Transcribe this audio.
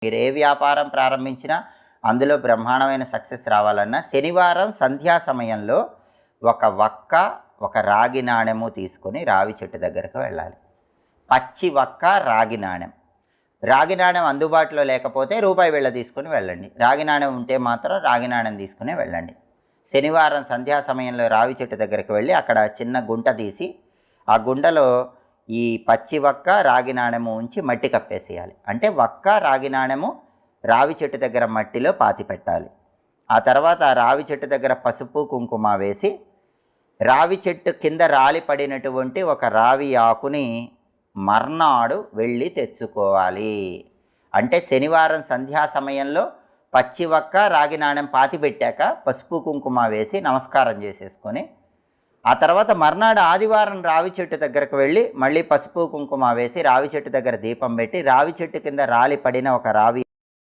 మీరు ఏ వ్యాపారం ప్రారంభించినా అందులో బ్రహ్మాండమైన సక్సెస్ రావాలన్నా శనివారం సంధ్యా సమయంలో ఒక వక్క, ఒక రాగి నాణెము తీసుకొని రావి చెట్టు దగ్గరకు వెళ్ళాలి. పచ్చి వక్క, రాగి నాణెం. రాగి నాణెం అందుబాటులో లేకపోతే రూపాయి బిళ్ళ తీసుకొని వెళ్ళండి. రాగి నాణెం ఉంటే మాత్రం రాగి నాణెం తీసుకుని వెళ్ళండి. శనివారం సంధ్యా సమయంలో రావి చెట్టు దగ్గరికి వెళ్ళి అక్కడ చిన్న గుంట తీసి ఆ గుండలో ఈ పచ్చి వక్క, రాగి నాణెము ఉంచి మట్టి కప్పేసేయాలి. అంటే వక్క, రాగి నాణెము రావి చెట్టు దగ్గర మట్టిలో పాతి పెట్టాలి. ఆ తర్వాత రావి చెట్టు దగ్గర పసుపు, కుంకుమ వేసి రావి చెట్టు కింద రాలి పడినటువంటి ఒక రావి ఆకుని మర్నాడు వెళ్ళి తెచ్చుకోవాలి. అంటే శనివారం సంధ్యా సమయంలో పచ్చి వక్క, రాగి నాణెం పాతి పెట్టాక పసుపు, కుంకుమ వేసి నమస్కారం చేసేసుకొని ఆ తర్వాత మర్నాడు ఆదివారం రావి చెట్టు దగ్గరకు వెళ్ళి మళ్ళీ పసుపు, కుంకుమ వేసి రావి చెట్టు దగ్గర దీపం పెట్టి రావి చెట్టు కింద రాలి పడిన ఒక రావి